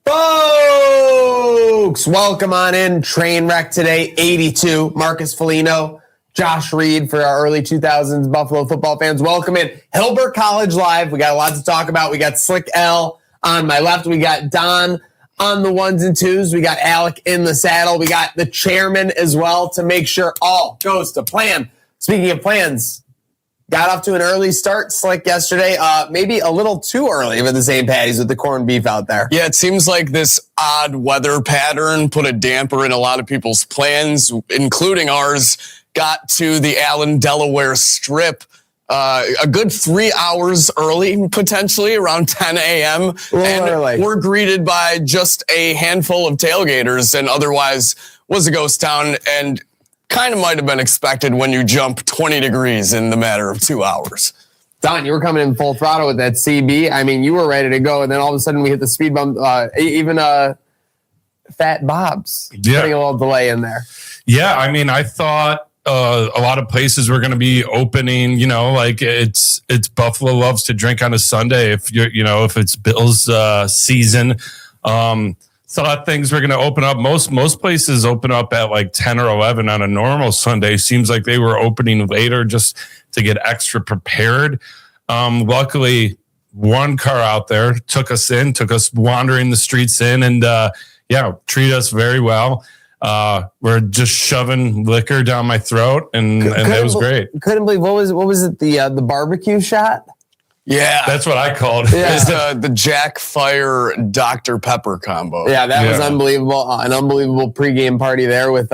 Folks, welcome on in. Trainwreck Today E082. Marcus Foligno, Josh Reed for our early 2000s Buffalo football fans. Welcome in. Hilbert College Live. We got a lot to talk about. We got Slick L on my left. We got Don on the ones and twos. We got Alec in the saddle. We got the chairman as well to make sure all goes to plan. Speaking of plans, got off to an early start, Slick, yesterday. Maybe a little too early for the St. Patty's with the corned beef out there. Yeah, it seems like this odd weather pattern put a damper in a lot of people's plans, including ours. Got to the Allen, Delaware Strip a good 3 hours early, potentially around 10 a.m. And we're greeted by just a handful of tailgaters, and otherwise was a ghost town, and kind of might have been expected when you jump 20 degrees in the matter of 2 hours. Don, you were coming in full throttle with that CB. I mean, you were ready to go, and then all of a sudden we hit the speed bump. Even Fat Bob's putting a little delay in there. Yeah, I mean, I thought a lot of places were going to be opening. You know, like it's Buffalo loves to drink on a Sunday. If if it's Bills season. Thought things were going to open up. Most places open up at like 10 or 11 on a normal Sunday. Seems like they were opening later just to get extra prepared. Luckily, one car out there took us wandering the streets in, and treated us very well. We're just shoving liquor down my throat, and it was great. Couldn't believe what was it? The barbecue shot. Yeah, that's what I called it. Yeah. It's the Jack Fire Dr. Pepper combo. Yeah, that was unbelievable. An unbelievable pregame party there with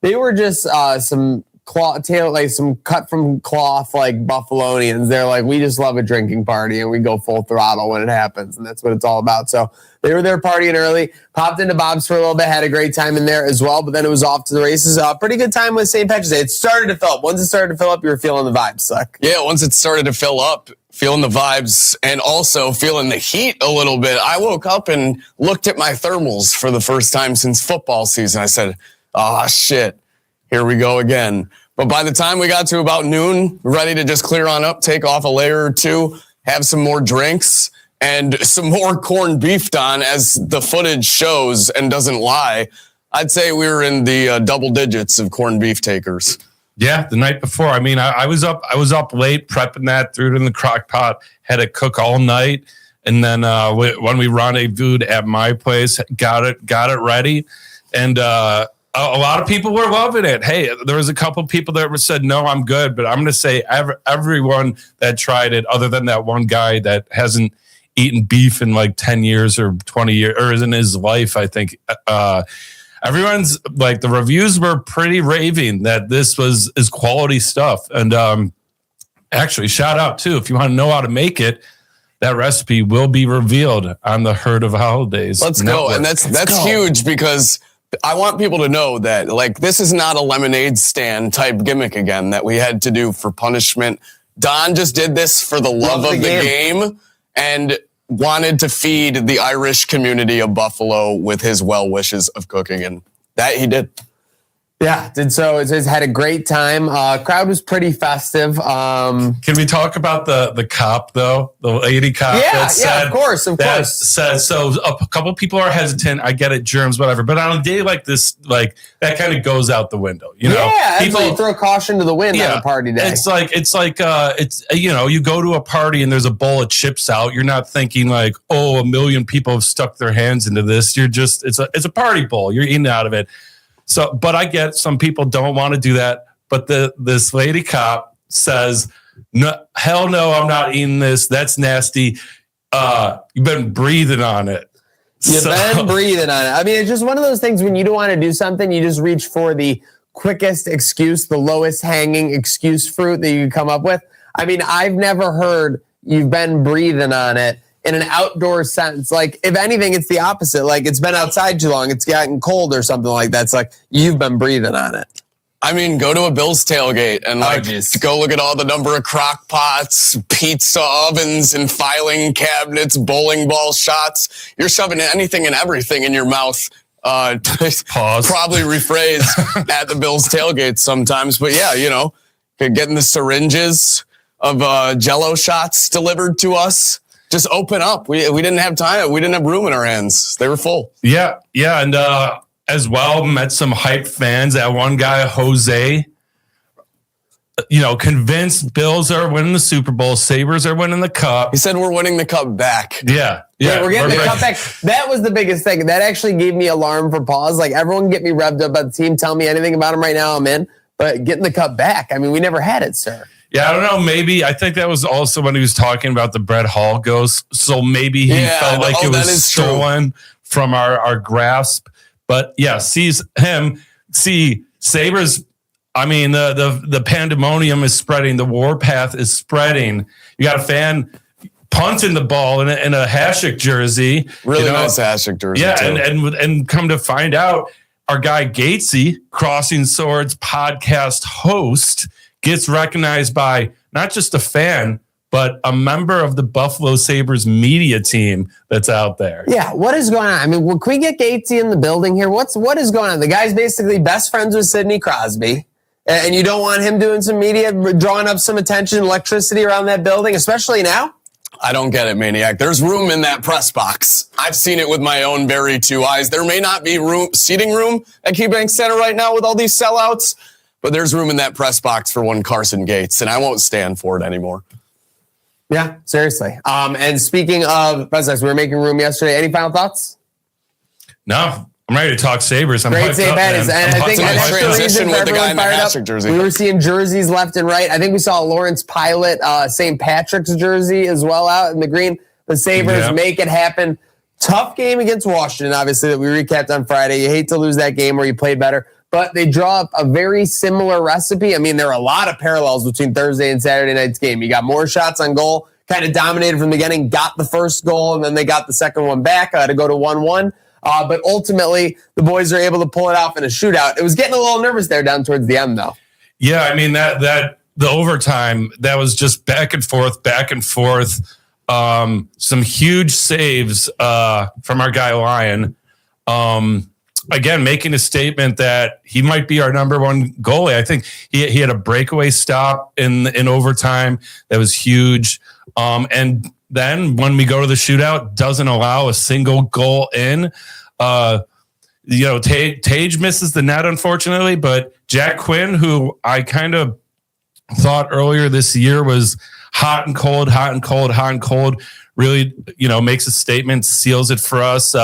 they were just some some cut from cloth like Buffalonians. They're like, we just love a drinking party and we go full throttle when it happens, and that's what it's all about. So they were there partying early, popped into Bob's for a little bit, had a great time in there as well, but then it was off to the races. Pretty good time with St. Patrick's Day. It started to fill up. Once it started to fill up, you were feeling the vibes, Suck. Yeah, once it started to fill up, feeling the vibes and also feeling the heat a little bit. I woke up and looked at my thermals for the first time since football season. I said, oh, shit, here we go again. But by the time we got to about noon, ready to just clear on up, take off a layer or two, have some more drinks and some more corned beef, Don, as the footage shows and doesn't lie. I'd say we were in the double digits of corned beef takers. Yeah, the night before. I mean, I was up late prepping that, threw it in the crock pot, had it cook all night, and then when we rendezvoused at my place, got it ready, and a lot of people were loving it. Hey, there was a couple people that said, "No, I'm good," but I'm going to say everyone that tried it, other than that one guy that hasn't eaten beef in like 10 years or 20 years, or in his life, I think. Everyone's like, the reviews were pretty raving that this is quality stuff. And actually, shout out too, if you want to know how to make it, that recipe will be revealed on the Herd of Holidays. Let's go. And that's huge, because I want people to know that like this is not a lemonade stand type gimmick again that we had to do for punishment. Don just did this for the love of the game and wanted to feed the Irish community of Buffalo with his well wishes of cooking, and that he did. Yeah, did so. It had a great time. Crowd was pretty festive. Can we talk about the cop though? The lady cop. Yeah, of course. Says so. A couple people are hesitant. I get it, germs, whatever. But on a day like this, like that kind of goes out the window. You know, people throw caution to the wind on a party day. It's like you go to a party and there's a bowl of chips out. You're not thinking like, oh, 1 million people have stuck their hands into this. You're just it's a party bowl. You're eating out of it. So, but I get some people don't want to do that. But this lady cop says, "No, hell no, I'm not eating this. That's nasty. You've been breathing on it. You've been breathing on it." I mean, it's just one of those things when you don't want to do something, you just reach for the quickest excuse, the lowest hanging excuse fruit that you can come up with. I mean, I've never heard "you've been breathing on it" in an outdoor sense. Like, if anything, it's the opposite. Like, it's been outside too long, it's gotten cold or something like that. It's like, you've been breathing on it. I mean, go to a Bills tailgate and go look at all the number of crock pots, pizza ovens, and filing cabinets, bowling ball shots. You're shoving anything and everything in your mouth. Pause. Probably rephrase at the Bills tailgate sometimes. But yeah, getting the syringes of Jell-O shots delivered to us. just open up. We didn't have time. We didn't have room in our hands. They were full. Yeah. And as well, met some hype fans. That one guy, Jose, convinced Bills are winning the Super Bowl, Sabres are winning the Cup. He said we're winning the Cup back. Yeah, we're getting the Cup back. That was the biggest thing. That actually gave me alarm for pause. Like, everyone get me revved up about the team. Tell me anything about them right now, I'm in. But getting the Cup back, I mean, we never had it, sir. Yeah, I don't know. Maybe I think that was also when he was talking about the Brett Hall ghost. So maybe he felt like it was stolen from our grasp. But yeah, see Sabres. I mean, the pandemonium is spreading. The warpath is spreading. You got a fan punting the ball in a Hasek jersey. Really nice Hasek jersey. Yeah, too. and come to find out, our guy Gatesy, Crossing Swords podcast host, gets recognized by not just a fan, but a member of the Buffalo Sabres media team that's out there. Yeah, what is going on? I mean, can we get Gatesy in the building here? What is going on? The guy's basically best friends with Sidney Crosby. And you don't want him doing some media, drawing up some attention, electricity around that building, especially now? I don't get it, Maniac. There's room in that press box. I've seen it with my own very two eyes. There may not be seating room at KeyBank Center right now with all these sellouts, but there's room in that press box for one Carson Gates, and I won't stand for it anymore. Yeah, seriously. And speaking of press box, we were making room yesterday. Any final thoughts? No. I'm ready to talk Sabres. I'm great St. Bandits. And I think that's the reason for everyone fired up. We were seeing jerseys left and right. I think we saw Lawrence Pilot, St. Patrick's jersey as well out in the green. The Sabres make it happen. Tough game against Washington, obviously, that we recapped on Friday. You hate to lose that game where you played better. But they draw up a very similar recipe. I mean, there are a lot of parallels between Thursday and Saturday night's game. You got more shots on goal, kind of dominated from the beginning, got the first goal, and then they got the second one back to go to 1-1. But ultimately, the boys are able to pull it off in a shootout. It was getting a little nervous there down towards the end, though. Yeah, I mean, that the overtime, that was just back and forth. Some huge saves from our guy Lyon. Again, making a statement that he might be our number one goalie. I think he had a breakaway stop in overtime that was huge. And then when we go to the shootout, doesn't allow a single goal in. Tage misses the net, unfortunately, but Jack Quinn, who I kind of thought earlier this year was hot and cold, really, makes a statement, seals it for us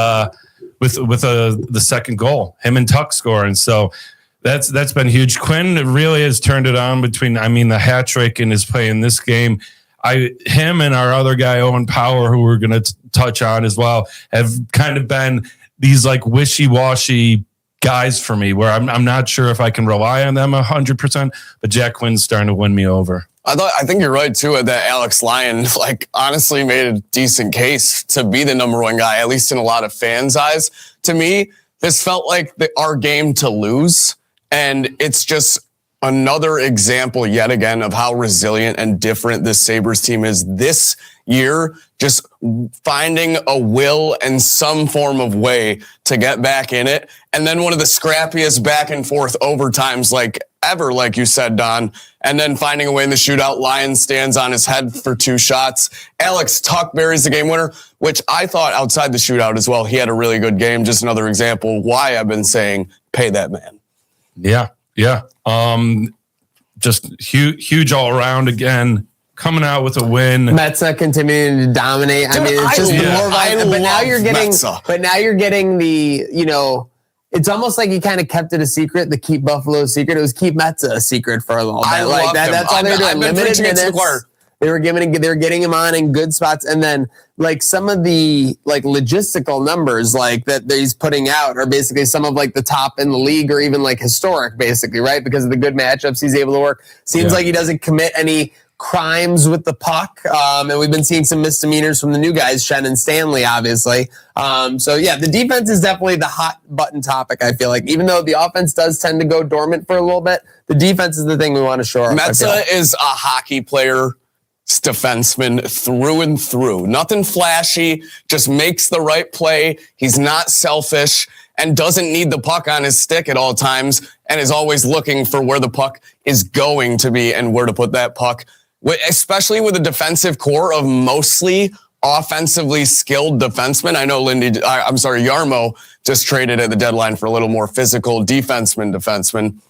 with the second goal, him and Tuck scoring. So that's been huge. Quinn really has turned it on between, the hat trick and his play in this game. Him and our other guy, Owen Power, who we're going to touch on as well, have kind of been these like wishy-washy guys for me where I'm not sure if I can rely on them 100%, but Jack Quinn's starting to win me over. I think you're right, too, that Alex Lyon, honestly made a decent case to be the number one guy, at least in a lot of fans' eyes. To me, this felt like our game to lose, and it's just another example yet again of how resilient and different this Sabres team is this year, just finding a will and some form of way to get back in it. And then one of the scrappiest back and forth overtimes ever, like you said, Don, and then finding a way in the shootout. Lyon stands on his head for 2 shots. Alex Tuck buries the game winner, which I thought outside the shootout as well, he had a really good game. Just another example why I've been saying, pay that man. Yeah. Just huge all around again, coming out with a win. Metza continuing to dominate. Dude, it's just more violent. But now you're getting, the, it's almost like you kind of kept it a secret, the Keep Buffalo secret. It was Keep Metza a secret for a little bit. That's all they were doing. Limited minutes. They were getting him on in good spots. And then some of the logistical numbers that he's putting out are basically some of the top in the league or even historic, basically, right? Because of the good matchups he's able to work. Seems like he doesn't commit any crimes with the puck. And we've been seeing some misdemeanors from the new guys, Shen and Stanley, obviously. The defense is definitely the hot button topic, I feel like. Even though the offense does tend to go dormant for a little bit, the defense is the thing we want to shore up. Metza is a hockey player, defenseman through and through. Nothing flashy, just makes the right play. He's not selfish and doesn't need the puck on his stick at all times and is always looking for where the puck is going to be and where to put that puck, especially with a defensive core of mostly offensively skilled defensemen. I know Yarmo just traded at the deadline for a little more physical defenseman.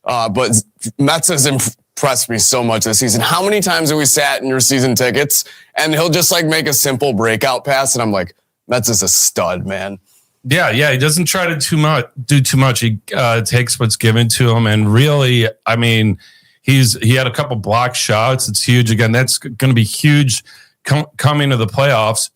But Metz has impressed me so much this season. How many times have we sat in your season tickets and he'll just like make a simple breakout pass and I'm like, Metz is a stud, man. Yeah, he doesn't try to do too much. He takes what's given to him, and really, I mean, he had a couple block shots. It's huge. Again, that's going to be huge coming to the playoffs.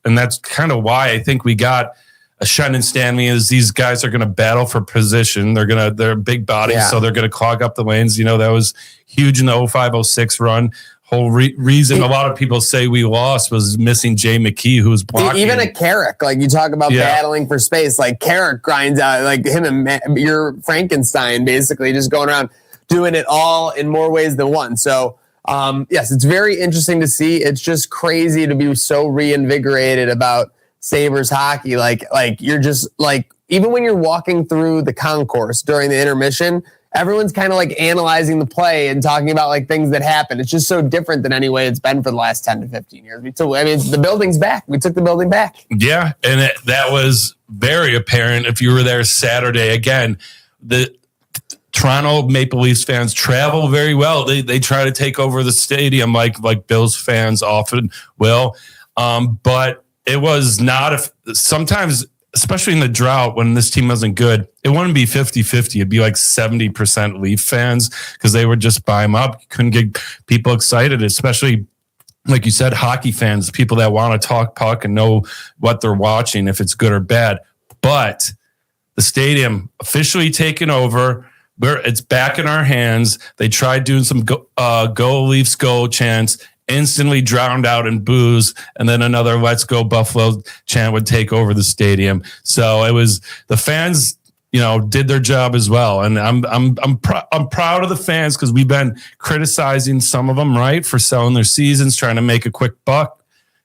And that's kind of why I think we got a Shen and Stanley. Is these guys are going to battle for position. They're big bodies, so they're going to clog up the lanes. You know, that was huge in the 05-06 run. Whole reason a lot of people say we lost was missing Jay McKee, who was blocking. Even a Carrick, like you talk about battling for space, like Carrick grinds out, like him and your Frankenstein basically just going around doing it all in more ways than one. So, yes, it's very interesting to see. It's just crazy to be so reinvigorated about Sabres hockey. Like you're just like, even when you're walking through the concourse during the intermission, everyone's kind of like analyzing the play and talking about like things that happen. It's just so different than any way it's been for the last 10 to 15 years. The building's back. We took the building back. Yeah, and that was very apparent if you were there Saturday. Again, the Toronto Maple Leafs fans travel very well. They try to take over the stadium like Bills fans often will. But it was not sometimes, especially in the drought when this team wasn't good, it wouldn't be 50-50. It'd be like 70% Leaf fans because they would just buy them up. You couldn't get people excited, especially, like you said, hockey fans, people that want to talk puck and know what they're watching, if it's good or bad. But the stadium officially taken over. It's back in our hands. They tried doing some go Leafs go chants, instantly drowned out in boos, and then another "Let's Go Buffalo" chant would take over the stadium. So it was the fans, did their job as well, and I'm proud of the fans because we've been criticizing some of them, right, for selling their seasons, trying to make a quick buck.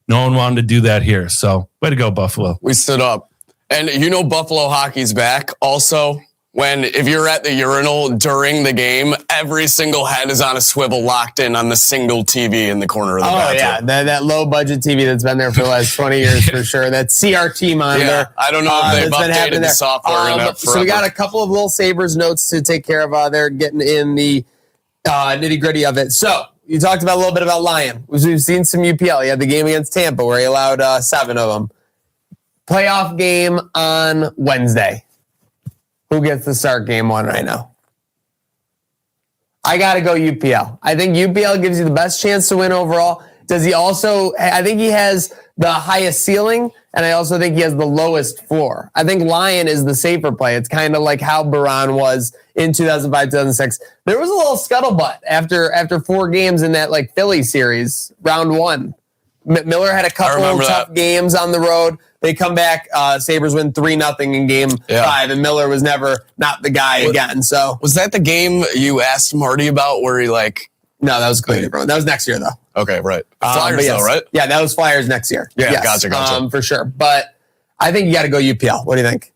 No one wanted to do that here, so way to go, Buffalo. We stood up, and Buffalo hockey's back also. If you're at the urinal during the game, every single head is on a swivel locked in on the single TV in the corner of the bathroom. Yeah, that low budget TV that's been there for the last 20 years for sure. That CRT monitor. Yeah, I don't know if they've updated the software enough. So we got a couple of little Sabres notes to take care of. They're getting in the nitty gritty of it. So you talked about a little bit about Lyon. We've seen some UPL. You had the game against Tampa where he allowed 7 of them. Playoff game on Wednesday. Who gets to start game 1 right now? I got to go UPL. I think UPL gives you the best chance to win overall. Does he also, I think he has the highest ceiling, and I also think he has the lowest floor. I think Lyon is the safer play. It's kind of like how Baron was in 2005, 2006. There was a little scuttlebutt after 4 games in that like Philly series, round 1. Miller had a couple of tough games on the road. They come back. Sabres win 3-0 in game 5, and Miller was never not the guy again. So was that the game you asked Marty about where he like? No, that was clearly that was next year though. Okay, right. Flyers though, right? Yeah, that was Flyers next year. Yeah, yes. Gotcha. For sure. But I think you got to go UPL. What do you think?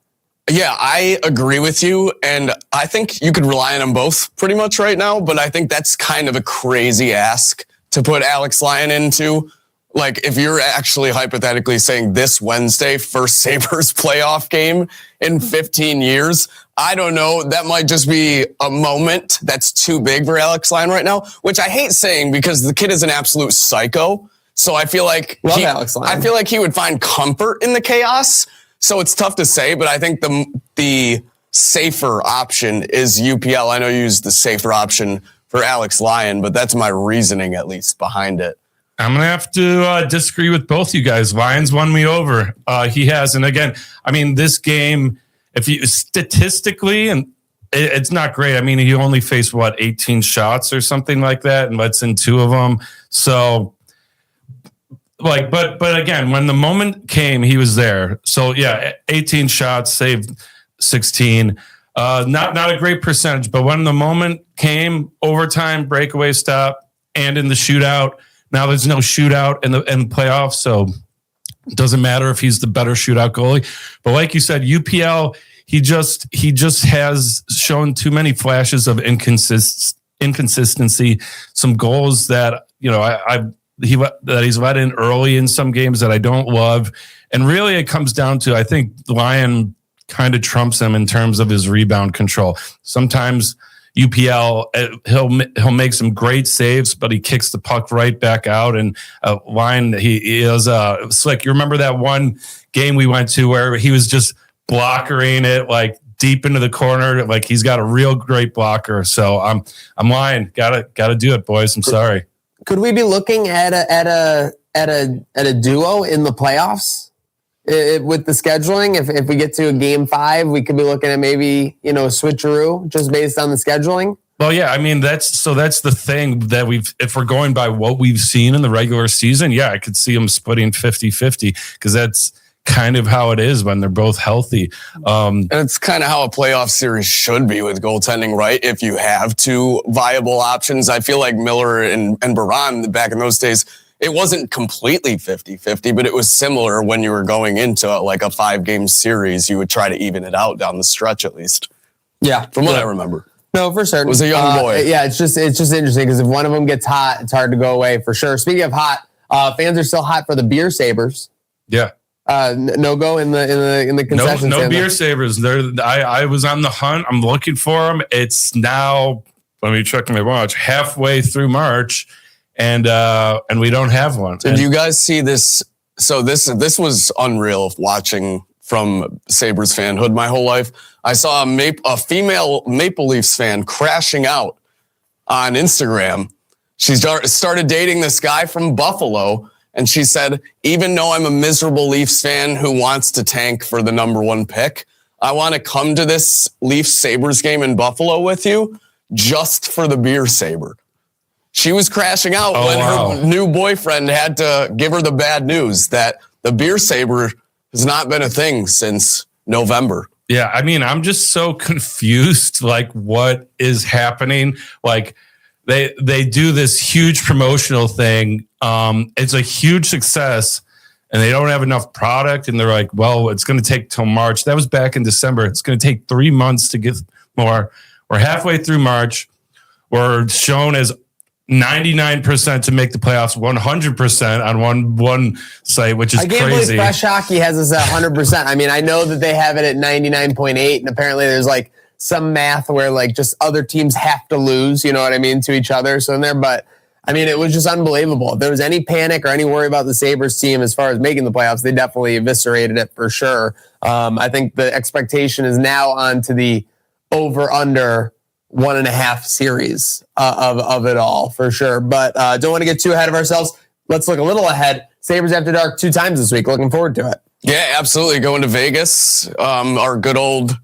Yeah, I agree with you, and I think you could rely on them both pretty much right now. But I think that's kind of a crazy ask to put Alex Lyon into. Like, if you're actually hypothetically saying this Wednesday, first Sabres playoff game in 15 years, I don't know. That might just be a moment that's too big for Alex Lyon right now, which I hate saying because the kid is an absolute psycho. So I feel like Alex Lyon. I feel like he would find comfort in the chaos. So it's tough to say, but I think the safer option is UPL. I know you used the safer option for Alex Lyon, but that's my reasoning at least behind it. I'm going to have to disagree with both you guys. Lyons won me over. He has. And again, I mean, this game, if you statistically, and it's not great. I mean, he only faced 18 shots or something like that, and lets in 2 of them. So but again, when the moment came, he was there. So yeah, 18 shots, saved 16. Not a great percentage, but when the moment came, overtime, breakaway stop, and in the shootout. Now there's no shootout in the playoffs, so it doesn't matter if he's the better shootout goalie. But like you said, UPL, he just has shown too many flashes of inconsistency. Some goals that he's let in early in some games that I don't love. And really it comes down to, I think Lyon kind of trumps him in terms of his rebound control. Sometimes UPL, he'll make some great saves, but he kicks the puck right back out. And Lyon, he is slick. You remember that one game we went to where he was just blockering it like deep into the corner? Like he's got a real great blocker. So I'm Lyon. Gotta do it, boys. I'm sorry. Could we be looking at a duo in the playoffs with the scheduling? If we get to a game 5, we could be looking at maybe, a switcheroo just based on the scheduling. Well, yeah, I mean, that's the thing that if we're going by what we've seen in the regular season, yeah, I could see them splitting 50-50 because that's kind of how it is when they're both healthy. And it's kind of how a playoff series should be with goaltending, right? If you have 2 viable options. I feel like Miller and Baran back in those days, it wasn't completely 50-50, but it was similar when you were going into like a 5-game series. You would try to even it out down the stretch at least. Yeah. From what I remember. No, for certain. It was a young boy. Yeah, it's just interesting because if one of them gets hot, it's hard to go away for sure. Speaking of hot, fans are still hot for the beer Sabres. Yeah. No go in the concession no stand. beer Sabres. I was on the hunt. I'm looking for them. It's now, let me check my watch, halfway through March, and we don't have one. Did you guys see this? So this was unreal watching from Sabres fanhood my whole life. I saw a female Maple Leafs fan crashing out on Instagram. She started dating this guy from Buffalo. And she said, even though I'm a miserable Leafs fan who wants to tank for the number 1 pick, I want to come to this Leafs Sabres game in Buffalo with you just for the beer Sabre. She was crashing out her new boyfriend had to give her the bad news that the beer Sabre has not been a thing since November. Yeah, I mean, I'm just so confused, like what is happening. Like they do this huge promotional thing. It's a huge success and they don't have enough product. And they're like, well, it's going to take till March. That was back in December. It's going to take 3 months to get more. We're halfway through March. We're shown as 99% to make the playoffs, 100% on one site, which is crazy. I can't believe Fresh Hockey has us at 100%. I mean, I know that they have it at 99.8 and apparently there's like some math where like just other teams have to lose, you know what I mean, to each other. So in there, but I mean, it was just unbelievable. If there was any panic or any worry about the Sabres team as far as making the playoffs, they definitely eviscerated it for sure. I think the expectation is now on to the over-under 1.5 series of it all for sure. But don't want to get too ahead of ourselves. Let's look a little ahead. Sabres After Dark 2 times this week. Looking forward to it. Yeah, absolutely. Going to Vegas. Our good old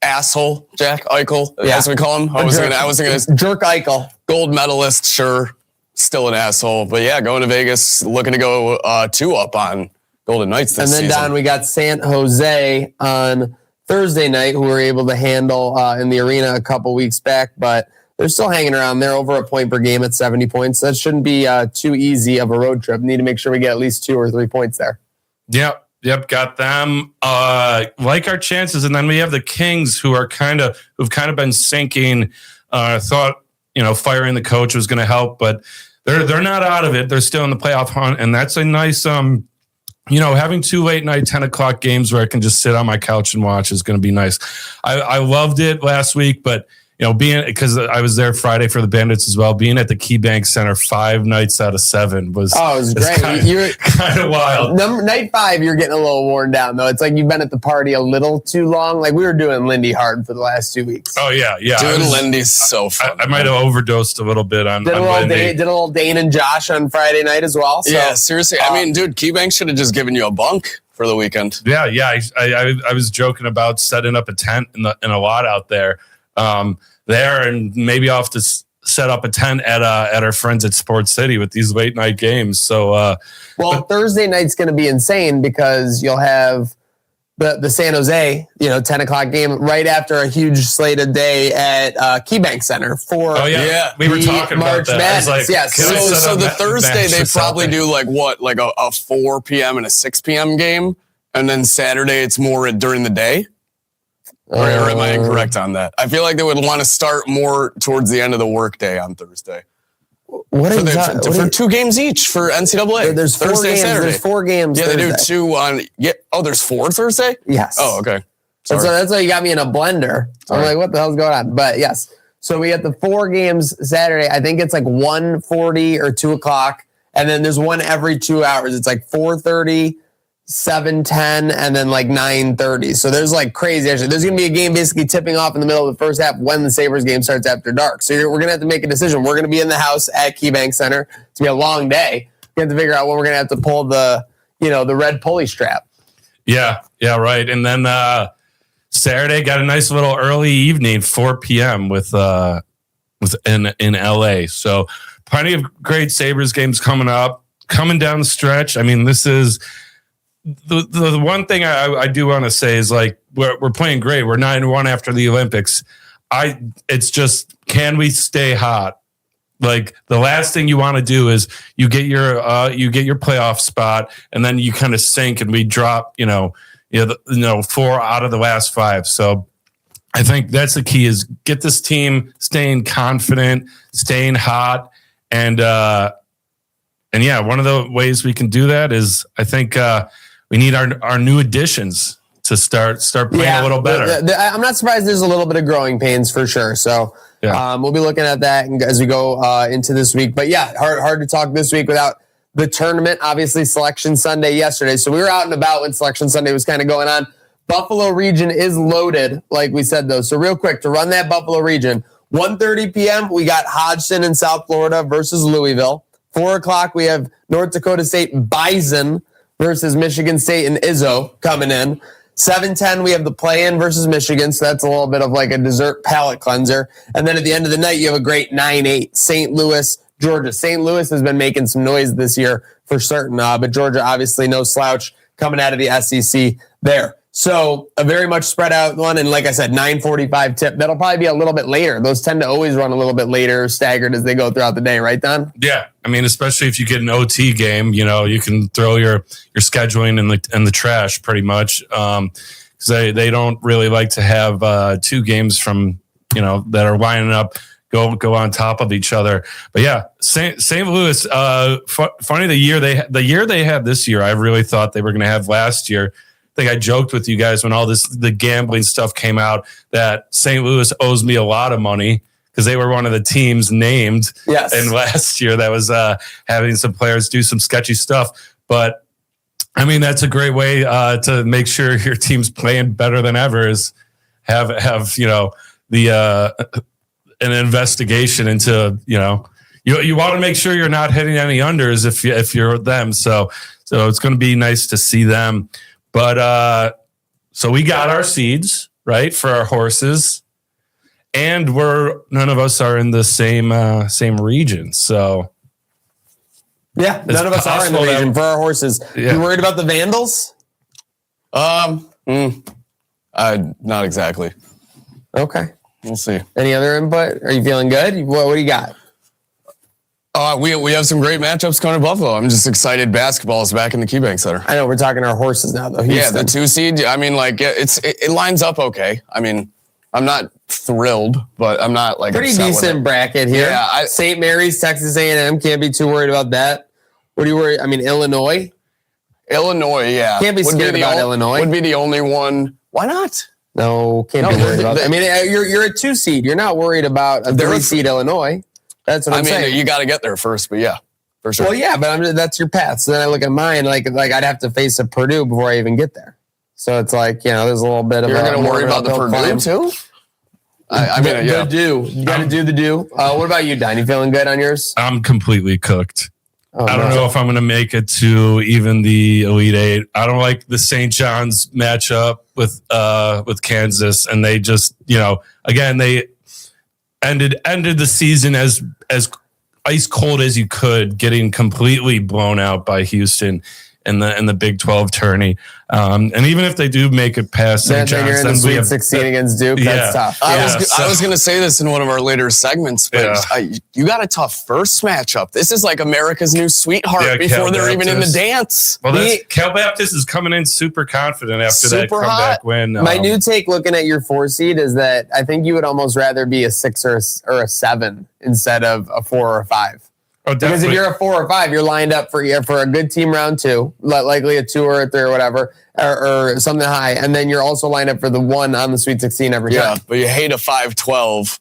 asshole Jack Eichel, as we call him. I wasn't gonna Jerk Eichel, gold medalist, sure, still an asshole, but yeah, going to Vegas, looking to go 2 up on Golden Knights this season. And then Don, we got San Jose on Thursday night, who we were able to handle in the arena a couple weeks back, but they're still hanging around. They're over a point per game at 70 points. That shouldn't be too easy of a road trip. Need to make sure we get at least 2 or 3 points there. Yep, got them. Like our chances, and then we have the Kings, who've kind of been sinking. Thought firing the coach was going to help, but they're not out of it. They're still in the playoff hunt, and that's a nice. Having 2 late night 10 o'clock games where I can just sit on my couch and watch is going to be nice. I loved it last week, but being, because I was there Friday for the Bandits as well, being at the KeyBank Center 5 nights out of 7 was it was great. You're kind of wild. Night 5, you're getting a little worn down though. It's like you've been at the party a little too long. Like we were doing Lindy hard for the last 2 weeks. Oh yeah. Doing Lindy's so fun. I might have overdosed a little bit on. Did a little Dane and Josh on Friday night as well. So, yeah, seriously. I mean, dude, KeyBank should have just given you a bunk for the weekend. Yeah. I was joking about setting up a tent in a lot out there. There, and maybe I'll have to set up a tent at our friends at Sports City with these late night games. So, Thursday night's going to be insane because you'll have the San Jose, 10 o'clock game right after a huge slated day at KeyBank Center for we were talking March about that. Madness. Yes. So the Thursday they probably do like a 4 p.m. and a 6 p.m. game, and then Saturday it's more during the day. Or am I incorrect on that? I feel like they would want to start more towards the end of the workday on Thursday. What for, is that? for 2 games each for NCAA. There's 4 Thursday, games. Saturday. There's 4 games. Yeah, Thursday. they do 2 on. Yeah. Oh, there's 4 Thursday. Yes. Oh, okay. And Sorry. so that's why you got me in a blender. I'm like, what the hell's going on? But yes. So we got the 4 games Saturday. I think it's like 1:40 or 2 o'clock. And then there's one every 2 hours. It's like 4:30, 7:10, and then like 9:30. So there's like crazy. Actually, there's going to be a game basically tipping off in the middle of the first half when the Sabres game starts after dark. So we're going to have to make a decision. We're going to be in the house at KeyBank Center. It's going to be a long day. We have to figure out when we're going to have to pull the red pulley strap. Yeah, right. And then Saturday got a nice little early evening, 4 p.m. with in LA. So plenty of great Sabres games coming down the stretch. I mean, this is the one thing I do want to say is like we're playing great. We're 9-1 after the Olympics. It's just, can we stay hot? Like the last thing you want to do is you get your playoff spot and then you kind of sink and we drop 4 out of the last 5. So I think that's the key, is get this team staying confident, staying hot, and yeah, one of the ways we can do that is I think we need our new additions to start playing a little better. I'm not surprised there's a little bit of growing pains for sure. So we'll be looking at that as we go into this week. But yeah, hard to talk this week without the tournament. Obviously, Selection Sunday yesterday. So we were out and about when Selection Sunday was kind of going on. Buffalo region is loaded, like we said, though. So real quick, to run that Buffalo region, 1:30 p.m., we got Hodgson in South Florida versus Louisville. 4 o'clock, we have North Dakota State Bison versus Michigan State and Izzo coming in. 7:10, we have the play-in versus Michigan, so that's a little bit of like a dessert palate cleanser. And then at the end of the night, you have a great 9-8, St. Louis, Georgia. St. Louis has been making some noise this year for certain, but Georgia obviously no slouch coming out of the SEC there. So a very much spread out one, and like I said, 9:45 tip. That'll probably be a little bit later. Those tend to always run a little bit later, staggered as they go throughout the day, right, Don? Yeah, I mean, especially if you get an OT game, you can throw your scheduling in the trash pretty much, because they don't really like to have 2 games from that are lining up go on top of each other. But yeah, St. Louis. Funny, the year they had this year, I really thought they were going to have last year. I think I joked with you guys when the gambling stuff came out that St. Louis owes me a lot of money because they were one of the teams named. Yes. And last year that was having some players do some sketchy stuff. But I mean, that's a great way to make sure your team's playing better than ever, is have an investigation into you want to make sure you're not hitting any unders if you're them. So it's going to be nice to see them. But so we got our seeds right for our horses, and none of us are in the same region. So yeah, none of us are in the region for our horses. Yeah. You worried about the Vandals? Not exactly. Okay, we'll see. Any other input? Are you feeling good? What do you got? We have some great matchups coming to Buffalo. I'm just excited. Basketball is back in the KeyBank Center. I know we're talking our horses now, though. Houston. Yeah, the 2 seed. I mean, like it lines up okay. I mean, I'm not thrilled, but I'm not like pretty decent bracket here. Yeah, St. Mary's, Texas A&M. Can't be too worried about that. What do you worry? I mean, Illinois, yeah, can't be scared about Illinois. Would be the only one. Why not? No, can't be worried about that. I mean, you're a 2 seed. You're not worried about a 3 seed Illinois. That's what I'm saying. You got to get there first, but yeah, for sure. Well, yeah, but that's your path. So then I look at mine, like I'd have to face a Purdue before I even get there. So it's like, there's a little bit of. You're going to worry about the Purdue too? The do. You got to do the do. What about you, Don? You feeling good on yours? I'm completely cooked. I don't know if I'm going to make it to even the Elite 8. I don't like the St. John's matchup with Kansas, and they just, again, they ended the season as ice cold as you could, getting completely blown out by Houston in the Big 12 tourney. And even if they do make it past St. John's, you're in the Sweet 16 against Duke. That's tough. I was going to say this in one of our later segments, but you got a tough first matchup. This is like America's new sweetheart before they're even in the dance. Well, Cal Baptist is coming in super confident after that comeback win. My new take looking at your 4 seed is that I think you would almost rather be a 6 or a 7 instead of a 4 or a 5. Because if you're a 4 or 5, you're lined up for a good team round 2, likely a 2 or a 3 or whatever, or something high, and then you're also lined up for the 1 on the Sweet 16 every time. Yeah, but you hate a 5-12,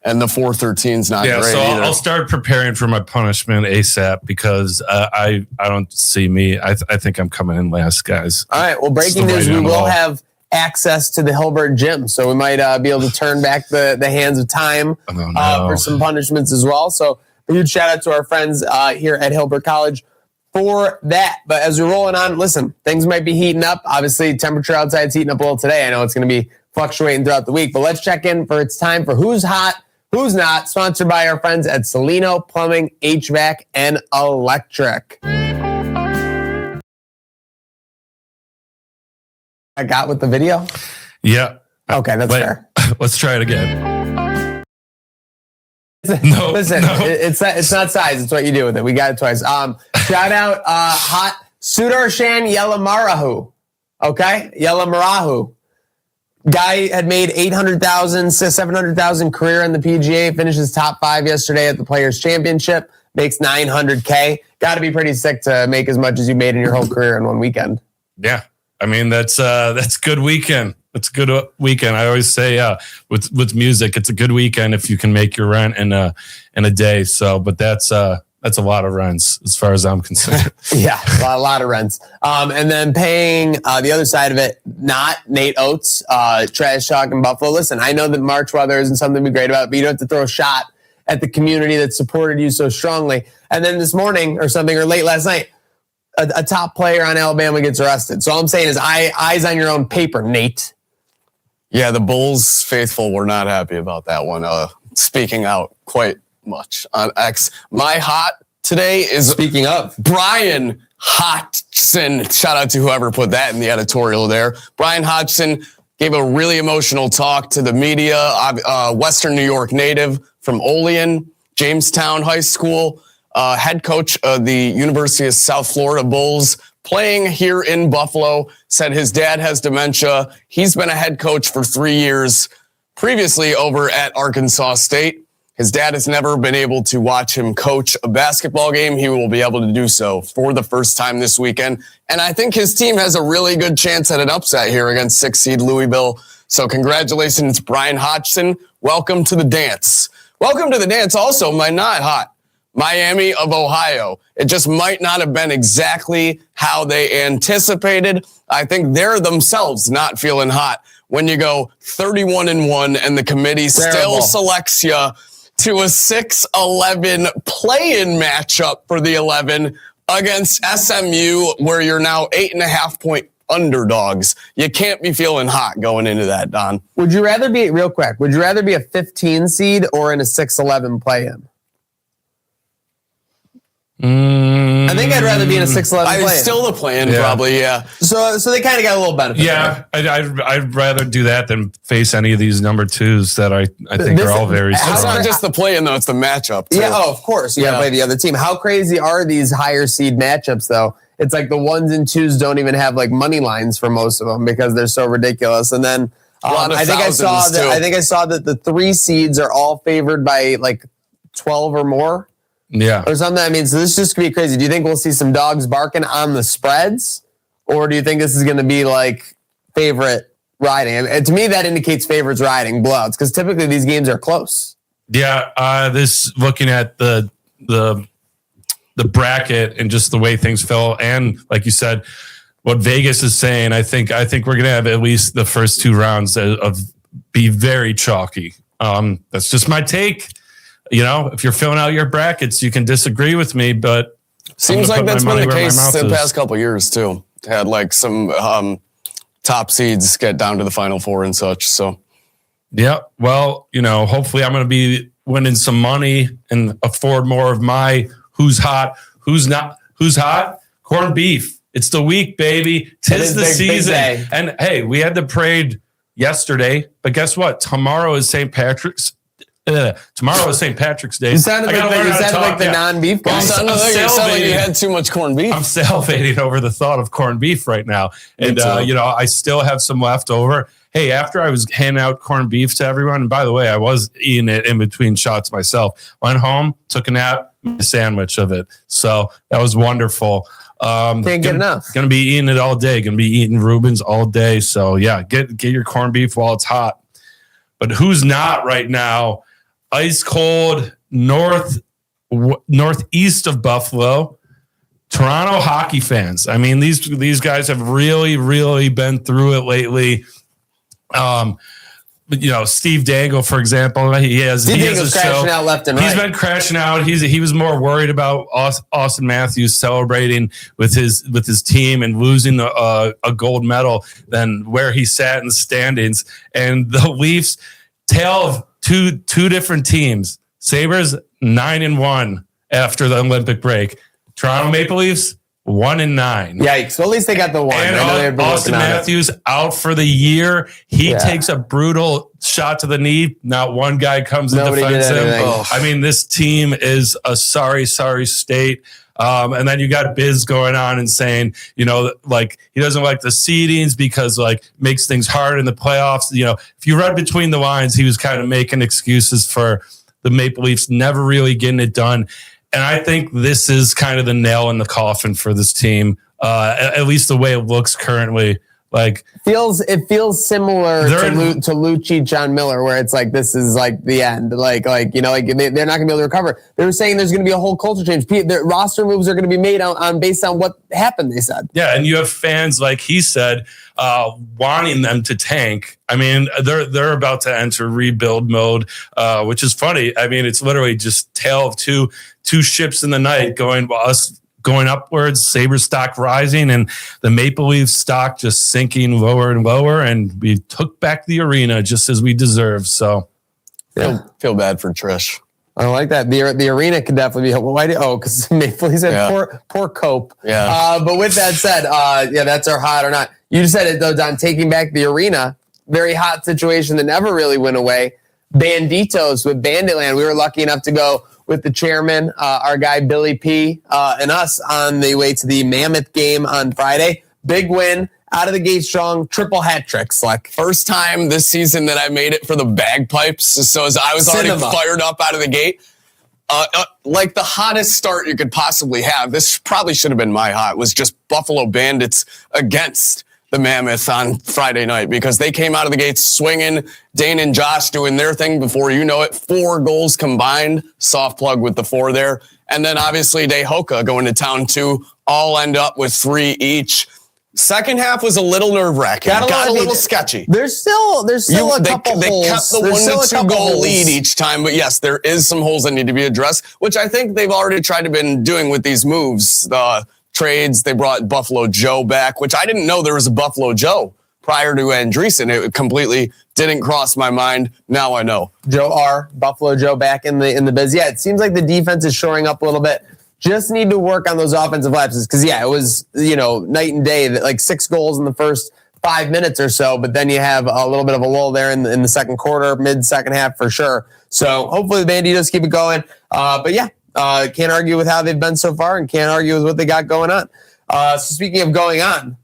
and the 4-13's not great so either. I'll start preparing for my punishment ASAP because I don't see me. I think I'm coming in last, guys. All right, well, breaking news, we will have access to the Hilbert gym, so we might be able to turn back the hands of time for some punishments as well. So a huge shout out to our friends here at Hilbert College for that. But as we're rolling on, listen, things might be heating up. Obviously, temperature outside is heating up a little today. I know it's going to be fluctuating throughout the week, but let's check in for it's time for Who's Hot, Who's Not, sponsored by our friends at Salino Plumbing, HVAC, and Electric. I got with the video? Yeah. Okay, that's fair. Let's try it again. Listen, it's not size. It's what you do with it. We got it twice. Shout out hot Sudarshan Yelamarahu. Okay? Yelamarahu. Guy had made 800,000, 700,000 career in the PGA, finishes top 5 yesterday at the Players Championship, makes $900K. Got to be pretty sick to make as much as you made in your whole career in one weekend. Yeah. I mean, that's good weekend. It's a good weekend. I always say, with music, it's a good weekend if you can make your rent in a day. So, but that's a lot of rents as far as I'm concerned. Yeah, a lot of rents. And then paying the other side of it, not Nate Oates, trash talk in Buffalo. Listen, I know that March weather isn't something to be great about, but you don't have to throw a shot at the community that supported you so strongly. And then this morning or something, or late last night, a top player on Alabama gets arrested. So all I'm saying is eyes on your own paper, Nate. Yeah, the Bulls faithful were not happy about that one. Speaking out quite much on X. My hot today is, speaking of, Brian Hodgson. Shout out to whoever put that in the editorial there. Brian Hodgson gave a really emotional talk to the media. Western New York native from Olean, Jamestown High School, head coach of the University of South Florida Bulls, playing here in Buffalo, said his dad has dementia. He's been a head coach for 3 years, previously over at Arkansas State. His dad has never been able to watch him coach a basketball game. He will be able to do so for the first time this weekend. And I think his team has a really good chance at an upset here against 6 seed Louisville. So congratulations, Brian Hodgson. Welcome to the dance. Welcome to the dance also, my not hot, Miami of Ohio. It just might not have been exactly how they anticipated. I think they're themselves not feeling hot when you go 31-1 and the committee still selects you to a 6-11 play-in matchup for the 11 against SMU, where you're now 8.5-point underdogs. You can't be feeling hot going into that, Don. Would you rather be, real quick, would you rather be a 15 seed or in a 6-11 play-in? I think I'd rather be in a 6-11 play-in. Still the play-in, probably, yeah. So they kind of got a little benefit. Yeah, I'd rather do that than face any of these number 2s that I think are all very strong. It's not just the play-in, though. It's the matchup, too. Yeah, of course. You got to play the other team. How crazy are these higher seed matchups, though? It's like the 1s and 2s don't even have like money lines for most of them because they're so ridiculous. And then I think I saw that the 3 seeds are all favored by like 12 or more. Yeah. Or something. I mean, so this is just going to be crazy. Do you think we'll see some dogs barking on the spreads? Or do you think this is going to be like favorite riding? And to me, that indicates favorites riding blowouts because typically these games are close. Yeah. This looking at the bracket and just the way things fell. And like you said, what Vegas is saying, I think we're going to have at least the first 2 rounds of be very chalky. That's just my take. You know, if you're filling out your brackets, you can disagree with me, but seems like that's been the case the past couple of years too. Had like some top seeds get down to the Final Four and such. So, yeah. Well, you know, hopefully I'm going to be winning some money and afford more of my who's hot, who's not, who's hot. Corned beef. It's the week, baby. Tis the season. And hey, we had the parade yesterday, but guess what? Tomorrow is St. Patrick's. Tomorrow is St. Patrick's Day. You sounded like the non-beef guy. You sounded like you had too much corned beef. I'm salivating over the thought of corned beef right now. And, you know, I still have some left over. hey, after I was handing out corned beef to everyone, and by the way, I was eating it in between shots myself, went home, took a nap, made a sandwich of it. So that was wonderful. Can't get enough. Going to be eating it all day. Going to be eating Reuben's all day. So yeah, get your corned beef while it's hot. But who's not right now? Ice cold northeast of Buffalo, Toronto hockey fans. I mean, these guys have really, really been through it lately. But, Steve Dangle, for example, he has a crashing out left and right. He's been crashing out. He was more worried about Austin Matthews celebrating with his team and losing a gold medal than where he sat in the standings. And the Leafs, tale of two different teams. Sabres 9-1 after the Olympic break. Toronto Maple Leafs 1-9. Yikes! Well, at least they got the one. And Austin Matthews out for the year. He takes a brutal shot to the knee. Not one guy comes and defends him. I mean, this team is a sorry state. And then you got Biz going on and saying, like he doesn't like the seedings because makes things hard in the playoffs. If you read between the lines, he was kind of making excuses for the Maple Leafs never really getting it done. And I think this is kind of the nail in the coffin for this team, at least the way it looks currently. It feels similar to Lucci, John Miller, where it's like this is like the end. They're not going to be able to recover. They were saying there's going to be a whole culture change. The roster moves are going to be made based on what happened. They said, yeah, and you have fans like he said wanting them to tank. I mean, they're about to enter rebuild mode, which is funny. I mean, it's literally just tale of two ships in the night going upwards, Sabres stock rising, and the Maple Leafs stock just sinking lower and lower, and we took back the arena just as we deserve. So, feel bad for Trish. I like that. The arena could definitely be. Because Maple Leafs had poor Cope. Yeah. But with that said, that's our hot or not. You just said it though, Don. Taking back the arena, very hot situation that never really went away. Banditos with Banditland. We were lucky enough to go with the chairman, our guy Billy P, and us on the way to the Mammoth game on Friday. Big win, out of the gate strong, triple hat trick, Slick. First time this season that I made it for the bagpipes. So as I was already fired up out of the gate. Like the hottest start you could possibly have. This probably should have been my hot. Was just Buffalo Bandits against the Mammoth on Friday night because they came out of the gates swinging. Dane and Josh doing their thing before you know it. 4 goals combined. Soft plug with the 4 there. And then obviously Hoka going to town too. All end up with 3 each. Second half was a little nerve-wracking. Got a little sketchy. There's still a couple holes. They kept the 1 to 2 goal lead each time, but yes, there is some holes that need to be addressed, which I think they've already tried to been doing with these moves. The trades, they brought Buffalo Joe back, which I didn't know there was a Buffalo Joe prior to Andreessen. It completely didn't cross my mind. Now I know. Buffalo Joe back in the biz. Yeah, it seems like the defense is shoring up a little bit. Just need to work on those offensive lapses because, it was, night and day, like 6 goals in the first 5 minutes or so, but then you have a little bit of a lull there in the second quarter, mid-second half for sure. So hopefully the Banditos keep it going. Can't argue with how they've been so far and can't argue with what they got going on. So speaking of going on,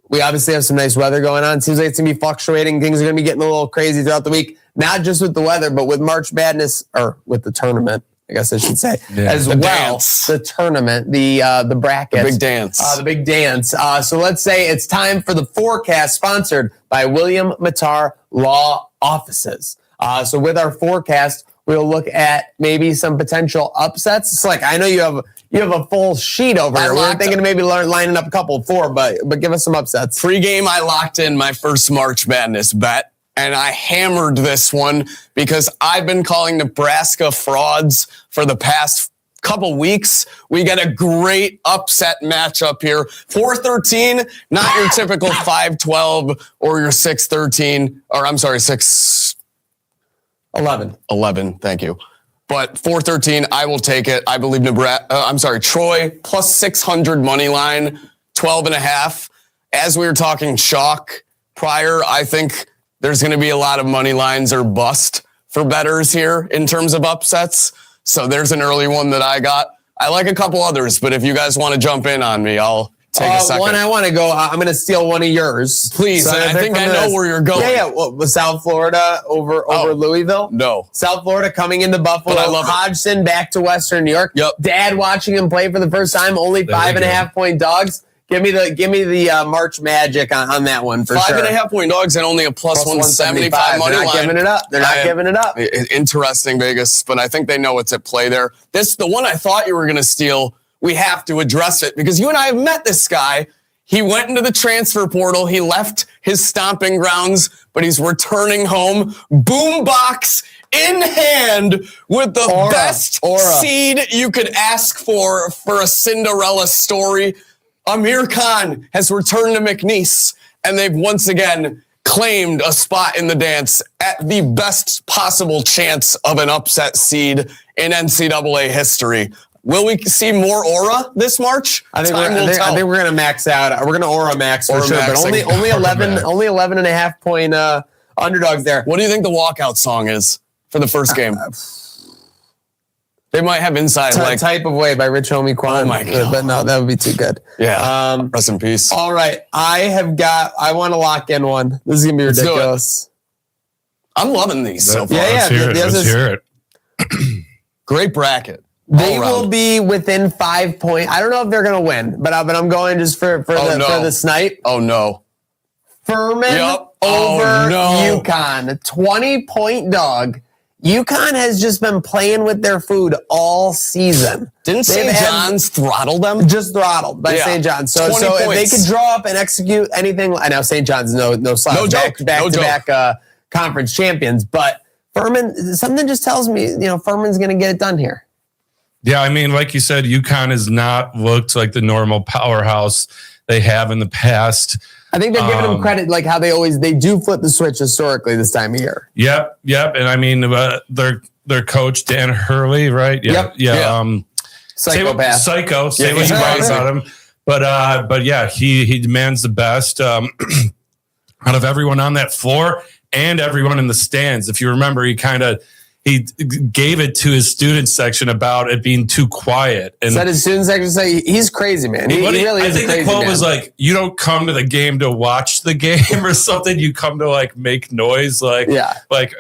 we obviously have some nice weather going on. Seems like it's going to be fluctuating. Things are going to be getting a little crazy throughout the week, not just with the weather, but with March Madness, or with the tournament, I guess I should say, as well. Dance. The tournament, the brackets. The big dance. The big dance. So let's say it's time for the forecast, sponsored by William Mattar Law Offices. So with our forecast, we'll look at maybe some potential upsets. It's like, I know you have a full sheet over here. We're thinking of maybe lining up a couple of 4, but give us some upsets. Pre-game, I locked in my first March Madness bet. And I hammered this one because I've been calling Nebraska frauds for the past couple weeks. We get a great upset matchup here. 4-13, not your typical 5-12 or your 6-13, or I'm sorry, 6-11. 11, thank you. But 4-13, I will take it. I believe Troy plus 600 money line, 12.5. As we were talking chalk prior, I think there's going to be a lot of money lines or bust for bettors here in terms of upsets. So there's an early one that I got. I like a couple others, but if you guys want to jump in on me, I'll take a second. One, I want to go. I'm going to steal one of yours. Please, So I think I know where you're going. Yeah. What was South Florida over Louisville? No. South Florida coming into Buffalo. But I love it. Hodgson back to Western New York. Yep. Dad watching him play for the first time. Only There we 5.5 point dogs. Give me the March Magic on that one for sure. 5.5 point dogs and only a plus 175 money They're not line. giving it up. They're not giving it up. Interesting, Vegas, but I think they know what's at play there. The one I thought you were going to steal, we have to address it because you and I have met this guy. He went into the transfer portal. He left his stomping grounds, but he's returning home. Boombox in hand with the best seed you could ask for a Cinderella story. Amir Khan has returned to McNeese, and they've once again claimed a spot in the dance at the best possible chance of an upset seed in NCAA history. Will we see more aura this March? I think we're going to max out. We're going to aura max for sure, but only 11.5 point underdogs there. What do you think the walkout song is for the first game? They might have inside Type of Way by Rich Homie Quan. Oh my God. But no, that would be too good. Yeah. Rest in peace. All right. I want to lock in one. This is going to be ridiculous. I'm loving these so far. Let's hear it. Great bracket. They will be within 5 points. I don't know if they're going to win, but I'm going just for the snipe. Oh, no. Furman over UConn. 20-point dog. UConn has just been playing with their food all season. Didn't St. John's throttle them? Just throttled by St. John's. So if they could draw up and execute anything, I know St. John's no slouch, back-to-back conference champions, but Furman, something just tells me, Furman's going to get it done here. Yeah, I mean, like you said, UConn has not looked like the normal powerhouse they have in the past. I think they're giving them credit, like how they do flip the switch historically this time of year. Yep. And I mean, their coach Dan Hurley, right? Yeah. Psychopath. Psycho. Say what you want about him, but yeah, he demands the best out of everyone on that floor and everyone in the stands. If you remember, he gave it to his student section about it being too quiet. And said his student section say he's crazy, man. He really is. I think the quote was like, "You don't come to the game to watch the game or something. You come to like make noise." Like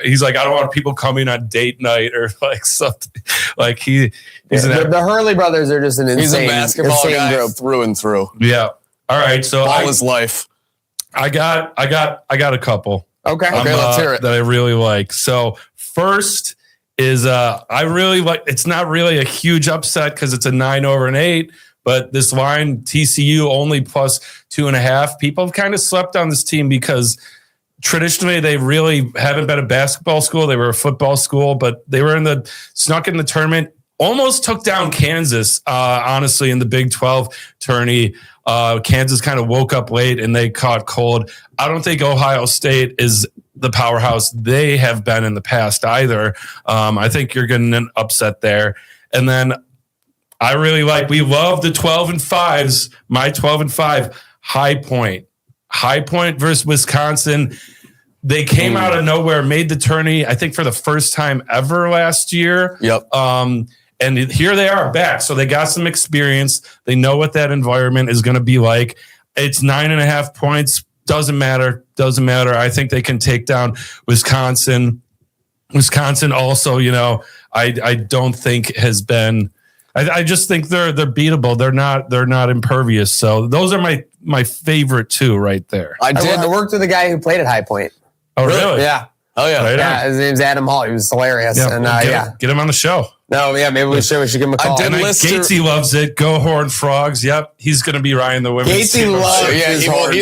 he's like, "I don't want people coming on date night or like something." Like the Hurley brothers are just an insane. He's a basketball guy group through and through. Yeah. All right. So all his life. I got a couple. Okay, let's hear it. That I really like. So first is I really like. It's not really a huge upset because it's a 9 over an 8, but this line TCU only plus 2.5. People have kind of slept on this team because traditionally they really haven't been a basketball school. They were a football school, but they were snuck in the tournament. Almost took down Kansas, honestly, in the Big 12 tourney. Kansas kind of woke up late and they caught cold. I don't think Ohio State is the powerhouse they have been in the past either. I think you're getting an upset there. And then I really we love the 12 and 5s. My 12 and 5, High Point versus Wisconsin. They came out of nowhere, made the tourney, I think for the first time ever last year. Yep. And here they are back. So they got some experience. They know what that environment is going to be like. It's 9.5 points. Doesn't matter. I think they can take down Wisconsin. Wisconsin also, I don't think has been. I just think they're beatable. They're not impervious. So those are my favorite two right there. I worked with a guy who played at High Point. Oh really? Yeah. Oh yeah. Right yeah. His name's Adam Hall. He was hilarious. Yeah. And get him on the show. No, yeah, maybe we should give him a call. Gatesy loves it. Go Horned Frogs. Yep, he's going to be Ryan the women's team. He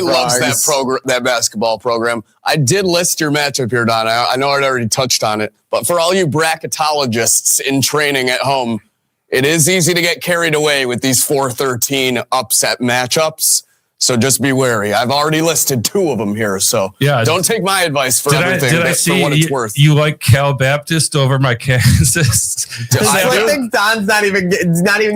loves that program, that basketball program. I did list your matchup here, Don. I know I'd already touched on it, but for all you bracketologists in training at home, it is easy to get carried away with these 4-13 upset matchups. So just be wary. I've already listed 2 of them here, so don't take my advice for everything. Did I see for what it's worth. You like Cal Baptist over my Kansas? I think Don's not even